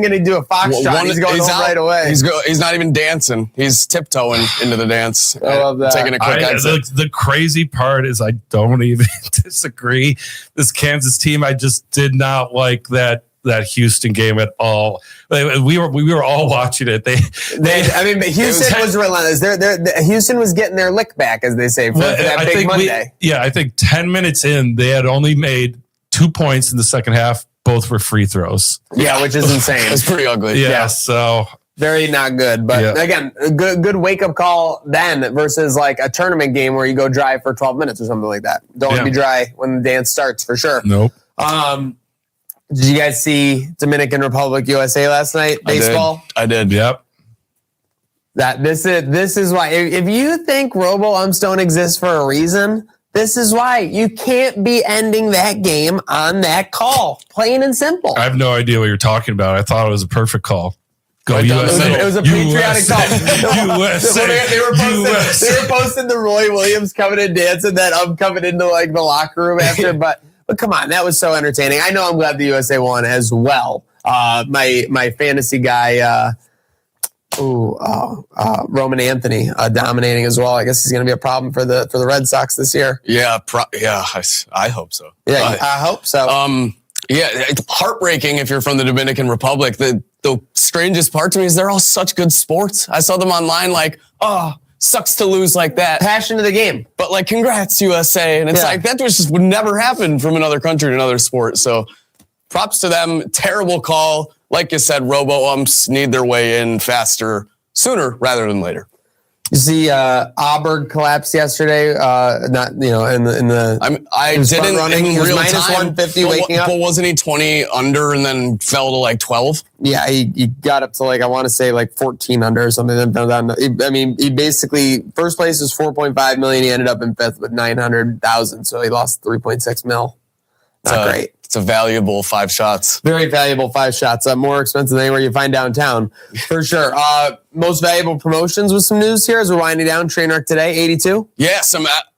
going to do a foxtrot. He's going home right away. He's not even dancing. He's tiptoeing into the dance. I love that. Taking a quick exit. The crazy part is I don't even disagree. This Kansas team, I just did not like that that Houston game at all. We were all watching it. Houston was relentless. Houston was getting their lick back, as they say, for that big Monday. I think 10 minutes in, they had only made 2 points in the second half. Both were free throws. Yeah, which is insane. It's pretty ugly. Yeah. So very not good. But again, a good wake up call then versus like a tournament game where you go dry for 12 minutes or something like that. Don't want to be dry when the dance starts for sure. Nope. Did you guys see Dominican Republic USA last night? Baseball? I did. Yep. This is why if you think Robo Umstone exists for a reason, this is why you can't be ending that game on that call. Plain and simple. I have no idea what you're talking about. I thought it was a perfect call. Go right USA. It was a patriotic call. USA. They were posting the Roy Williams coming and dancing, that coming into like the locker room after. But come on, that was so entertaining. I know I'm glad the USA won as well. My fantasy guy, Roman Anthony dominating as well. I guess he's going to be a problem for the Red Sox this year. Yeah, I hope so. Yeah, I hope so. It's heartbreaking if you're from the Dominican Republic. The strangest part to me is they're all such good sports. I saw them online like, sucks to lose like that. Passion of the game. But like, congrats, USA. And it's like, that just would never happen from another country to another sport. So props to them. Terrible call. Like you said, robo-umps need their way in faster, sooner rather than later. You see, Auburn collapsed yesterday. I didn't running. He was real minus time, 150 waking up. But wasn't he 20 under and then fell to like 12? Yeah, he got up to like, I want to say like 14 under or something. He basically, first place was 4.5 million. He ended up in fifth with 900,000. So he lost 3.6 mil. Not great. It's a valuable 5 shots. Very valuable 5 shots. More expensive than anywhere you find downtown, for sure. Most valuable promotions with some news here as we're winding down. Trainwreck Today E082. Yeah,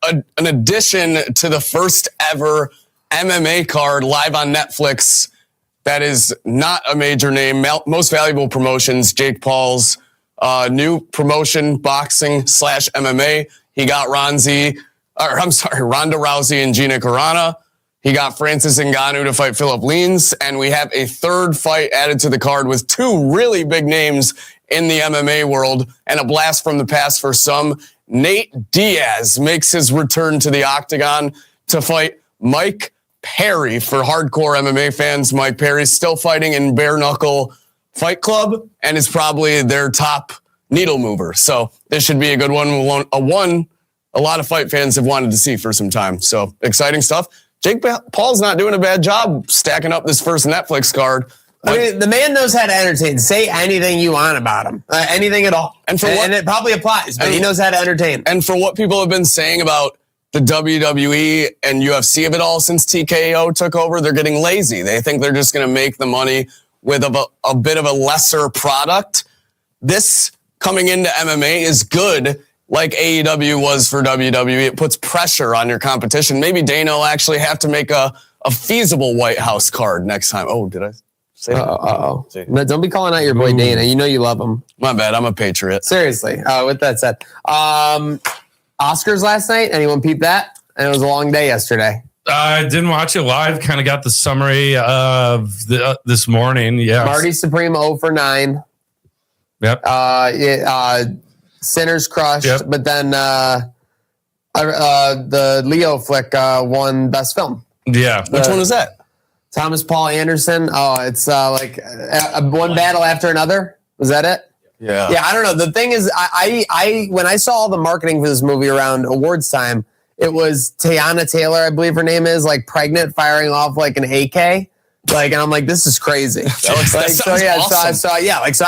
an addition to the first ever MMA card live on Netflix. That is not a major name. Most valuable promotions. Jake Paul's new promotion, boxing / MMA. He got Ronda Rousey and Gina Carano. He got Francis Ngannou to fight Philip Leans, and we have a third fight added to the card with 2 really big names in the MMA world and a blast from the past for some. Nate Diaz makes his return to the octagon to fight Mike Perry. For hardcore MMA fans, Mike Perry's still fighting in Bare Knuckle Fight Club and is probably their top needle mover. So this should be a good one. A lot of fight fans have wanted to see for some time. So exciting stuff. Jake Paul's not doing a bad job stacking up this first Netflix card. The man knows how to entertain. Say anything you want about him. Anything at all. And it probably applies, but he knows how to entertain. And for what people have been saying about the WWE and UFC of it all since TKO took over, they're getting lazy. They think they're just going to make the money with a bit of a lesser product. This coming into MMA is good. Like AEW was for WWE, it puts pressure on your competition. Maybe Dana will actually have to make a feasible White House card next time. Oh, did I say that? But don't be calling out your boy Dana. You know you love him. My bad. I'm a patriot. Seriously. With that said, Oscars last night. Anyone peep that? And it was a long day yesterday. I didn't watch it live. Kind of got the summary of this morning. Yeah. Marty Supreme 0 for 9. Yep. Sinners crushed, but then the Leo flick won Best Film. Yeah. Which one was that? Thomas Paul Anderson. Oh, it's like one battle after another. Was that it? Yeah. Yeah, I don't know. The thing is, I when I saw all the marketing for this movie around awards time, it was Teyana Taylor, I believe her name is, like pregnant, firing off like an AK. Like, and I'm like, this is crazy. So I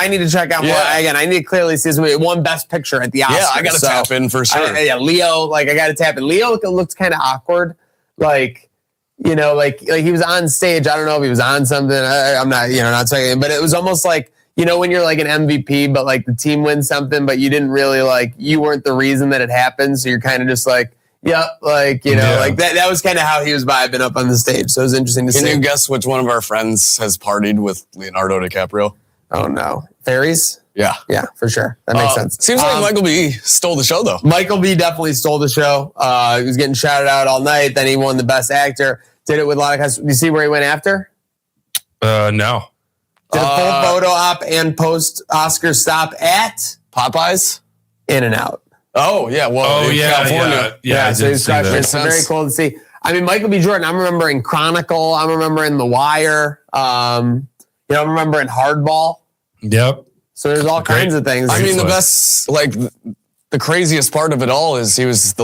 need to check out more. Again, I need to clearly see this movie. It won Best Picture at the Oscars. Yeah, I got to tap in for sure. Leo, I got to tap in. Leo looked kind of awkward. Like he was on stage. I don't know if he was on something. I'm not, not saying, but it was almost like, when you're like an MVP, but like the team wins something, but you didn't really you weren't the reason that it happened. So you're kind of just like, that was kind of how he was vibing up on the stage. So it was interesting to see. Can you guess which one of our friends has partied with Leonardo DiCaprio? Oh, no. Fairies? Yeah. Yeah, for sure. That makes sense. Seems like Michael B. stole the show, though. Michael B. definitely stole the show. He was getting shouted out all night. Then he won the Best Actor. Did it with a lot of guys. Do you see where he went after? No. Did a full photo op and post Oscar stop at Popeyes? In-N-Out. Oh, yeah. Well, California. Yeah. So he's crushing it. It's very cool to see. I mean, Michael B. Jordan, I'm remembering Chronicle. I'm remembering The Wire. I'm remembering Hardball. Yep. So there's all kinds of things. I mean, the best, the craziest part of it all is he was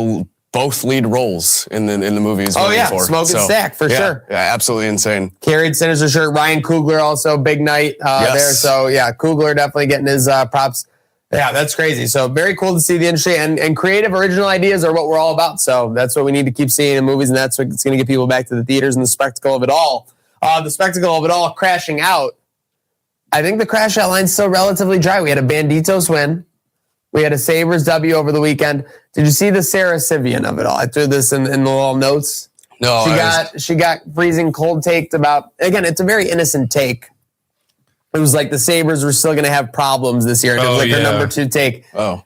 both lead roles in the movies. Oh, yeah. Smoke and Stack, for sure. Yeah, absolutely insane. Carried Sinister shirt. Ryan Coogler also, big night there. So, yeah, Coogler definitely getting his props. Yeah, that's crazy. So very cool to see the industry and creative, original ideas are what we're all about. So that's what we need to keep seeing in movies, and that's what's going to get people back to the theaters and the spectacle of it all. The spectacle of it all crashing out. I think the crash out line's still relatively dry. We had a Banditos win. We had a Sabres W over the weekend. Did you see the Sarah Sivian of it all? I threw this in the little notes. No, she got freezing cold taked about. Again, it's a very innocent take. It was like the Sabres were still going to have problems this year. And it was like her number 2 take. Oh,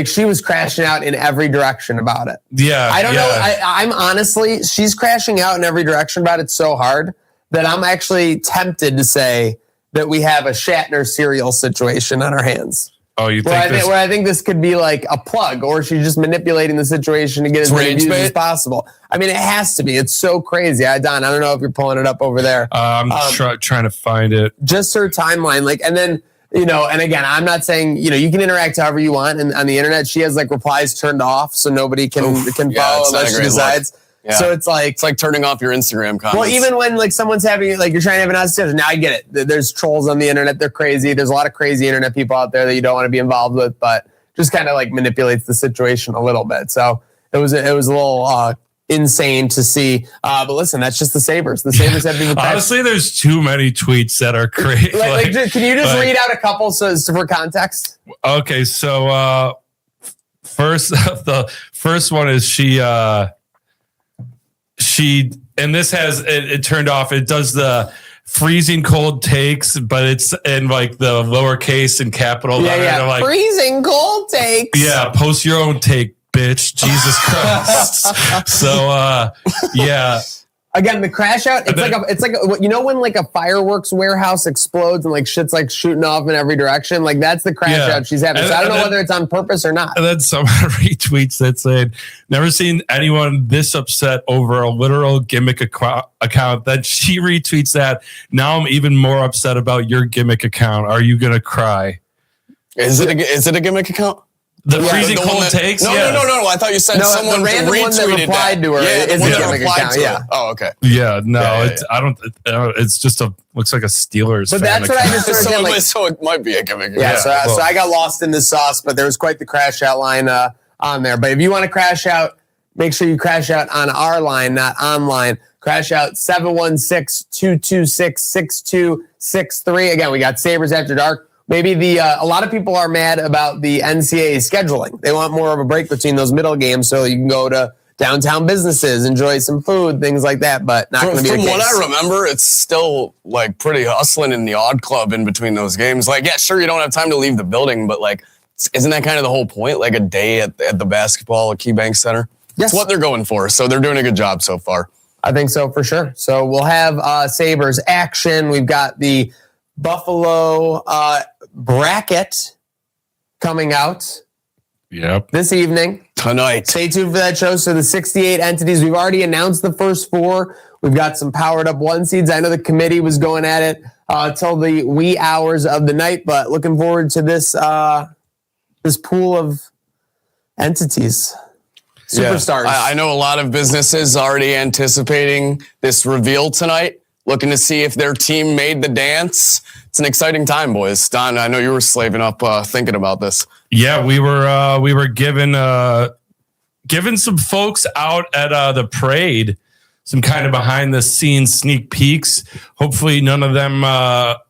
she was crashing out in every direction about it. Yeah. I don't know. I'm honestly, she's crashing out in every direction about it so hard that I'm actually tempted to say that we have a Shatner serial situation on our hands. Oh, you think where I think this could be like a plug, or she's just manipulating the situation to get as many views as possible. I mean, it has to be. It's so crazy. Don, I don't know if you're pulling it up over there. I'm trying to find it. Just her timeline, and then and again, I'm not saying you can interact however you want, and on the internet, she has replies turned off, so nobody can follow unless she decides. Yeah. So it's like turning off your Instagram comments. Well, even when someone's having you're trying to have an honest discussion. Now I get it. There's trolls on the internet. They're crazy. There's a lot of crazy internet people out there that you don't want to be involved with, but just kind of manipulates the situation a little bit. So it was a little insane to see. But listen, that's just the Sabres. The Sabres have people. Honestly, there's too many tweets that are crazy. Can you just read out a couple for context? Okay, so first the first one is she and this has it turned off. It does the freezing cold takes, but it's in the lowercase and capital letter. Yeah. Freezing cold takes. Yeah, post your own take, bitch. Jesus Christ. So yeah. Again, the crash out, it's like when a fireworks warehouse explodes and shit's shooting off in every direction, that's the crash out she's having. So I don't know whether it's on purpose or not. And then someone retweets that saying, never seen anyone this upset over a literal gimmick account. Then she retweets that. Now I'm even more upset about your gimmick account. Are you going to cry? Is it a gimmick account? The freezing cold takes? No. I thought you said someone the random one that replied to her is a gimmick account. Yeah. Oh, okay. Yeah. No, I don't. It's just looks like a Steelers. But that's what I just started so it might be a gimmick. Yeah. So I got lost in the sauce, but there was quite the crash out line on there. But if you want to crash out, make sure you crash out on our line, not online. Crash out 716-226-6263. Again, we got Sabres After Dark. Maybe a lot of people are mad about the NCAA scheduling. They want more of a break between those middle games so you can go to downtown businesses, enjoy some food, things like that, but not going to be the case. From what I remember, it's still pretty hustling in the odd club in between those games. Sure, you don't have time to leave the building, but isn't that kind of the whole point? A day at the basketball at KeyBank Center? Yes. That's what they're going for. So they're doing a good job so far. I think so for sure. So we'll have Sabres action. We've got the Buffalo bracket coming out this evening. Tonight. Stay tuned for that show. So the 68 entities, we've already announced the first 4. We've got some powered up 1 seeds. I know the committee was going at it till the wee hours of the night, but looking forward to this pool of entities. Superstars. Yeah. I know a lot of businesses already anticipating this reveal tonight, looking to see if their team made the dance. It's an exciting time, boys. Don, I know you were slaving up thinking about this. Yeah, we were given some folks out at the parade some kind of behind the scenes sneak peeks. Hopefully none of them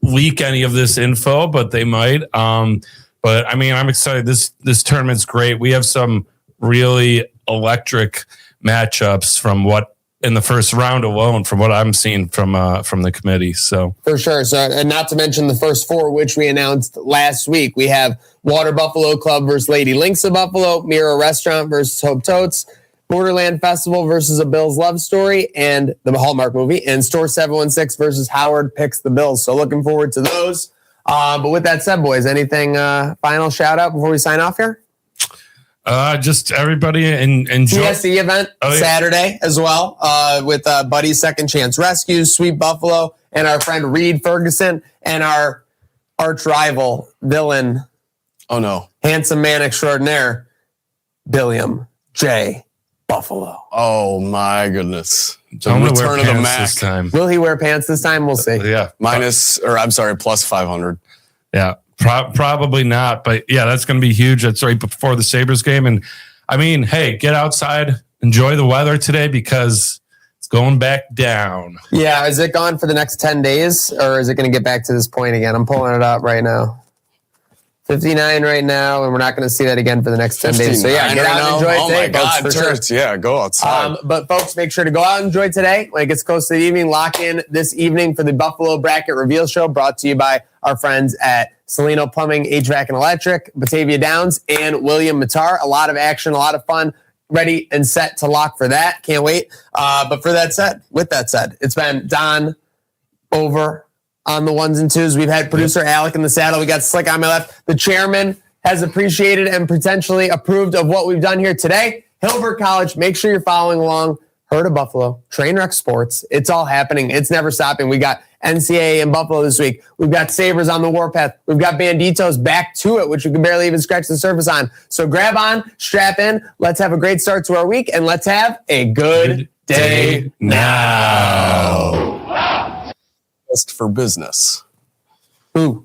leak any of this info, but they might. But I mean, I'm excited. This tournament's great. We have some really electric matchups from what in the first round alone, from what I'm seeing from the committee. So for sure. So, and not to mention the first 4, which we announced last week. We have Water Buffalo Club versus Lady Lynx of Buffalo, Mira Restaurant versus Hope Totes, Borderland Festival versus A Bills Love Story, and the Hallmark movie, and Store 716 versus Howard Picks the Bills. So looking forward to those. But with that said, boys, anything final shout out before we sign off here? Just everybody enjoy TSC event Saturday as well with Buddy's Second Chance Rescues, Sweet Buffalo, and our friend Reed Ferguson, and our arch rival villain. Oh no, handsome man extraordinaire, Billiam J. Buffalo. Oh my goodness. The return of the Mac this time. Will he wear pants this time? We'll see. Yeah. Plus 500. Yeah. Probably not. But yeah, that's going to be huge. That's right before the Sabres game. And I mean, hey, get outside, enjoy the weather today because it's going back down. Yeah. Is it gone for the next 10 days or is it going to get back to this point again? I'm pulling it up right now. 59 right now, and we're not going to see that again for the next 10 days. So yeah, get out and enjoy it today, folks, for sure. Yeah, go outside. But folks, make sure to go out and enjoy today. When it gets close to the evening, lock in this evening for the Buffalo Bracket Reveal Show, brought to you by our friends at Salino Plumbing, HVAC and Electric, Batavia Downs, and William Matar. A lot of action, a lot of fun, ready and set to lock for that. Can't wait. But with that said, it's been Don over on the ones and twos. We've had producer Alec in the saddle. We got Slick on my left. The chairman has appreciated and potentially approved of what we've done here today. Hilbert College, make sure you're following along. Herd of Buffalo, Trainwreck Sports. It's all happening. It's never stopping. We got NCAA in Buffalo this week. We've got Sabres on the warpath. We've got Banditos back to it, which we can barely even scratch the surface on. So grab on, strap in. Let's have a great start to our week, and let's have a good day now. Just for business. Ooh.